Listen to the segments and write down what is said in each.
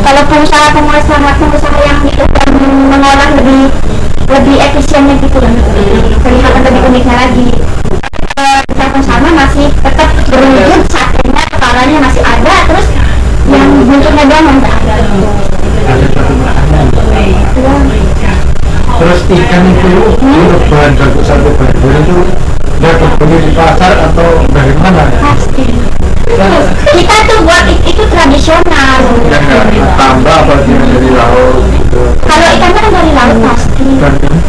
kalau pengusaha yang itu dan mengolah lebih efisiennya gitu kan, kelihatan lebih uniknya lagi. Kita pun sama masih tetap berwujud satenya, kepalanya masih ada, terus yang buntutnya doang yang nggak ada. Ada satu bahan. Terus ikan itu untuk bahan baku satu bahan itu dapat beli di pasar atau dari mana? Pasti. Kita tuh buat itu tradisional. Tambah apa sih dari laut gitu? Kalau ikannya kan dari laut pasti.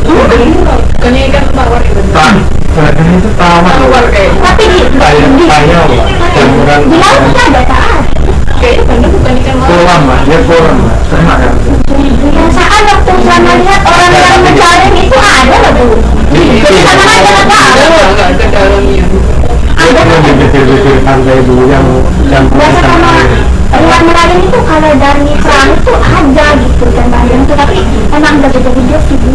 Bukannya ikan tawar itu? Bahan itu tawar kayak. Tapi di tayau campuran di laut tuh ada tak? Kayaknya bener bukan ikan tawar. kolam lah, dia kolam lah, ternak kan? Biasaan waktu sama lihat orang yang mencari itu ada loh bu. Jadi sama aja nggak tahu. Nggak ada dalamnya. Dia cuma di bibir-bibir pantai dulu yang campur Biasa sama luar nelayan itu kalau dari perahu itu ada gitu dan bagian itu, tapi emang udah gede-gede sih bu.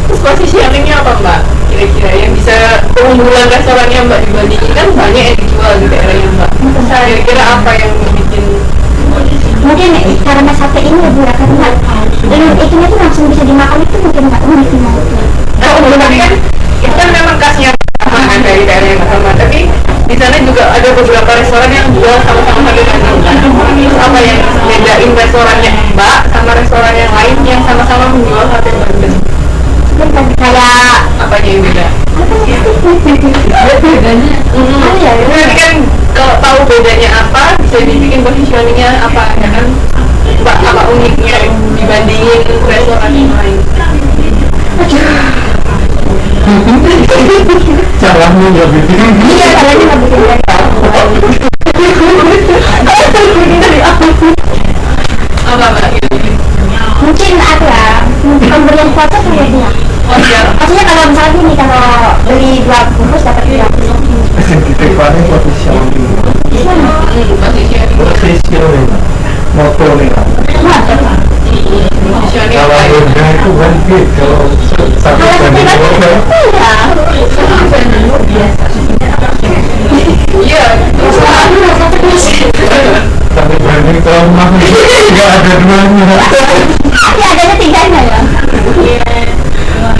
Terus posisi sharingnya apa mbak? Kira-kira yang bisa keunggulan restorannya mbak dibandingin kan banyak yang dijual di daerahnya mbak. Kira-kira apa yang bikin? Mungkin karena sate ini ya bu, karena ikannya tuh langsung bisa dimakan itu mungkin nggak unik nih. Tapi kan itu kan memang khasnya kan dari daerah yang sama. Tapi di sana juga ada beberapa restoran yang jual sama-sama sate bandeng kan. Terus apa yang bedain restorannya mbak sama restoran yang lain yang sama-sama menjual sate bandeng? Kayak Apa yang beda? bedanya? Ya, Nanti kan kalau tahu bedanya apa bisa dibikin positioningnya apa ya kan? Mbak apa uniknya dibandingin restoran yang lain? caranya nggak bikin iya caranya nggak bikin dari Apa mbak? mungkin ada pemberian kuota tuh ya dia. Oh iya. Maksudnya kalau misalnya gini, kalau beli 2 bungkus dapat 3 titipannya positioning moto nih Positioning kalau apa ya? harga itu kan bid kalau satu banding dua Iya. satu banding kalau mah nggak ada duanya tapi adanya 3-nya ya.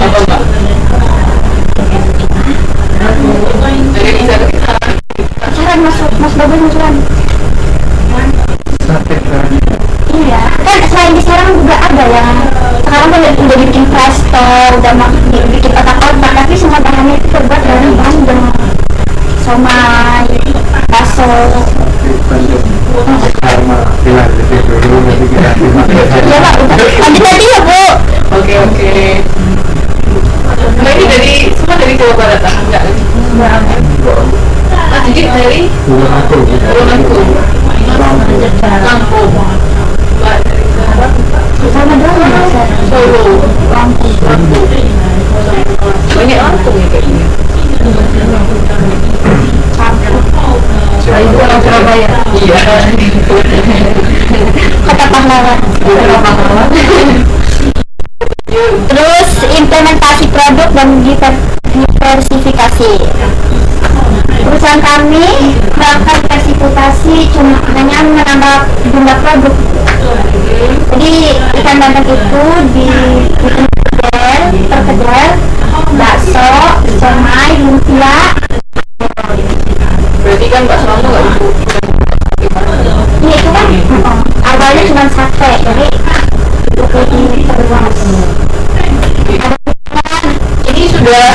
Apa mbak? Jadi bisa kita Saran mas bagus masukan. sate kan Iya kan selain di Serang juga ada yang sekarang udah bikin presto, udah bikin otak-otak, tapi semua bahannya itu terbuat dari Bandung. Somai, bakso. karma bilang gitu dulu nanti kita Ya pak, lanjut lagi ya bu. Oke. Nah ini semua dari Jawa Barat ah? Enggak? Mas Dikit dari dulu aku Lampung. Mbak dari Jawa Sama doang ya. Solo. Lampung. Banyak Lampung ya kayaknya. Itu orang Surabaya. Iya. Kota pahlawan. Terus implementasi produk dan diversifikasi. Perusahaan kami melakukan diversifikasi cuma hanya menambah jumlah produk. Jadi ikan bandeng itu dibikin perkedel, bakso, somai, lumpia. Berarti kan Mbak Selama nggak ibu? Ini itu kan awalnya cuma sate, jadi lebih terluas. Ini sudah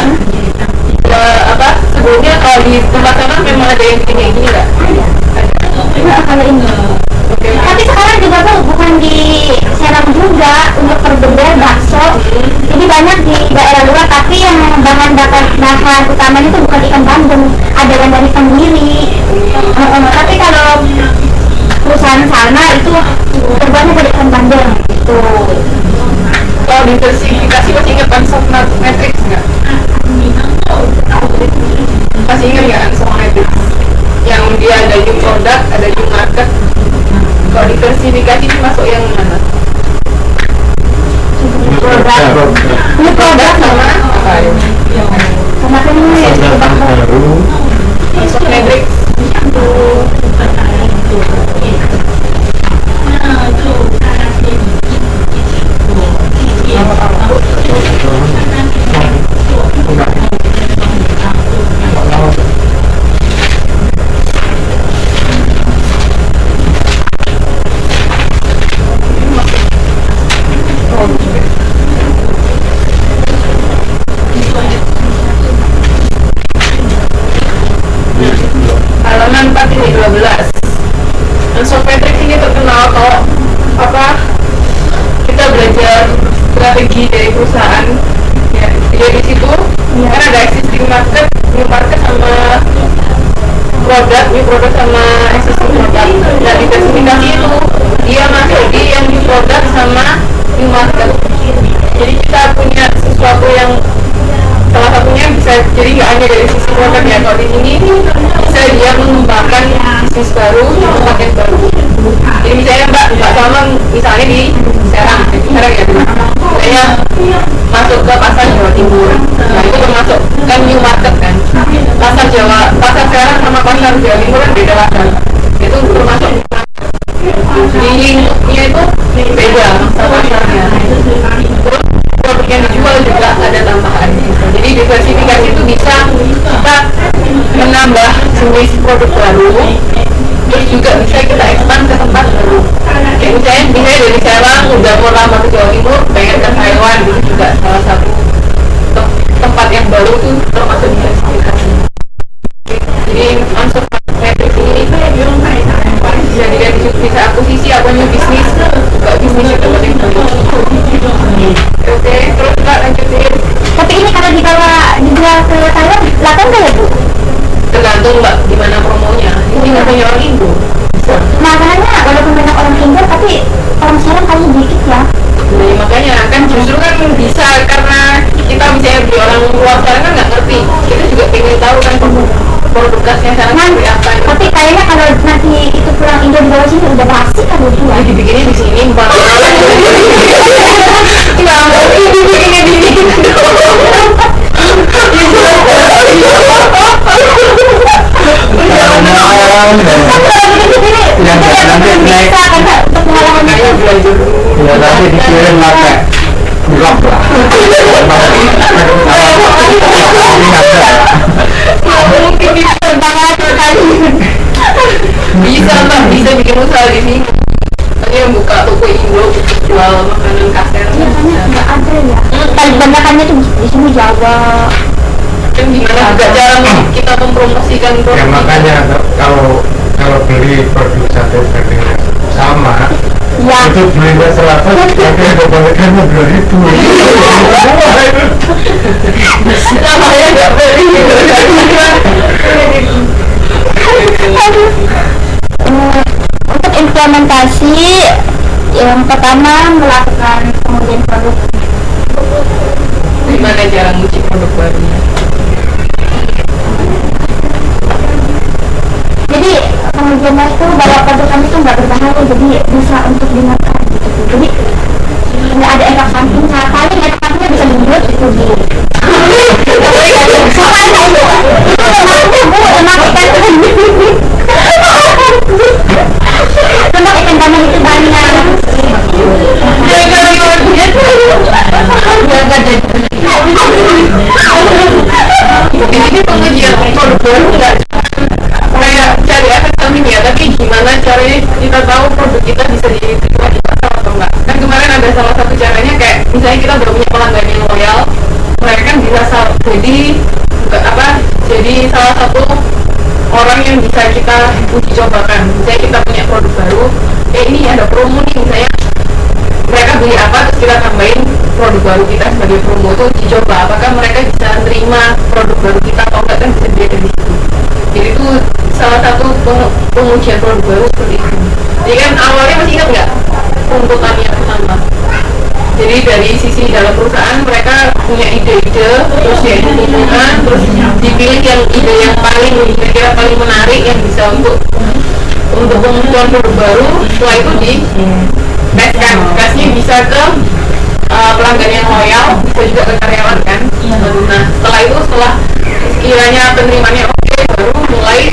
apa? Sebelumnya kalau di tempat sana memang ada yang bikin kayak gini nggak? Nah, kalau ini. Tapi sekarang juga tuh bukan di Serang juga untuk perkedel bakso. Jadi banyak di daerah luar, tapi yang bahan utamanya itu bukan ikan bandeng, ada yang dari Tenggiri. Tapi kalau perusahaan sana itu terbuatnya dari ikan bandeng. Tuh. Kalau diversifikasi masih ingat Soft Matrix nggak? Masih ingat nggak Soft Matrix? Yang dia ada new product, ada new market. Kalau diversifikasi itu masuk yang mana? Ini produk Sama apa ya? sama kan ini baru Soft Matrix. halaman 4.12. Ansel Patrick ini terkenal kalau kita belajar strategi dari perusahaan ya. Jadi di situ kan ada existing market, new market sama new product sama existing product. Nah di spesifikasi itu dia masuk di yang new product sama new market. Jadi kita punya sesuatu yang salah satunya bisa jadi nggak hanya dari sisi produk ya, kalau di sini bisa dia mengembangkan bisnis baru di tempat yang baru. Jadi misalnya mbak sama misalnya di Serang ya, misalnya masuk ke pasar Jawa Timur, nah itu termasuk kan new market kan. Pasar Serang sama pasar Jawa Timur kan beda pasar, itu termasuk di lingkupnya itu beda pasarnya. Terus produk yang dijual juga ada tambahan. Jadi diversifikasi itu bisa kita menambah jenis produk baru, terus juga bisa kita expand ke tempat baru. Kayak misalnya dari Serang udah mau lama ke Jawa Timur, pengen ke Taiwan, itu juga salah satu tempat yang baru itu termasuk diversifikasi. Jadi answer metric ini bisa dilihat bisa akuisisi apa new bisnis, juga bisnis itu penting banget. Oke, terus kita lanjutin. Tapi ini kalau dijual ke Thailand, laku nggak ya Bu? Tergantung mbak gimana promonya. Ini nggak punya orang Indo. Masalahnya walaupun banyak orang Indo, tapi orang Serang kali dikit ya. Nah, makanya kan justru kan bisa karena kita misalnya beli orang luar sana kan nggak ngerti. Kita juga pengen tahu kan produk khasnya sana seperti apa. Tapi kayaknya kalau nanti itu pulang Indo di bawah sini udah pasti kan Bu ya. Dibikinnya di sini mbak. Nggak ngerti dibikinnya di sini. Ya tapi dikirim pakai blok lah. Bisa mbak, bisa bikin usaha di sini. Tadi yang buka toko Indo jual makanan kasar. Nggak ada ya. Paling banyakannya tuh di sini Jawa. Kan gimana juga cara kita mempromosikan produk. Ya makanya kalau beli produk satu branding sama, Ya. itu belinya 100, tapi kebalikannya 2.000. Namanya nggak beli. Untuk implementasi yang pertama melakukan pengujian produk. Gimana cara nguji produk barunya? Jadi pengujiannya itu bahwa produk kami itu nggak berbahaya, jadi bisa untuk dimakan gitu. Jadi nggak ada efek sampingnya, paling efek sampingnya bisa dibuat itu di lemak ikan tanah itu banyak. Ini pengujian produk baru nggak kayak cari efek sampingnya, tapi gimana caranya kita tahu produk kita bisa diterima di pasar atau enggak. Kan kemarin ada salah satu caranya kayak misalnya kita udah punya pelanggan yang loyal, mereka kan bisa jadi salah satu orang yang bisa kita uji cobakan. Misalnya kita punya produk baru, ini ada promo nih, misalnya mereka beli apa terus kita tambahin produk baru kita sebagai promo, itu uji coba apakah mereka bisa terima produk baru kita atau enggak, kan bisa dilihat dari situ. Jadi itu salah satu pengujian produk baru seperti itu. Jadi kan awalnya masih ingat nggak runtutannya pertama? Jadi dari sisi dalam perusahaan mereka punya ide-ide, terus ya dikumpulkan, terus dipilih yang ide yang paling kira-kira paling menarik yang bisa untuk pengujian produk baru. Setelah itu diteskan, tesnya bisa ke pelanggan yang loyal, bisa juga ke karyawan kan. Nah setelah itu, setelah sekiranya penerimaannya oke, baru mulai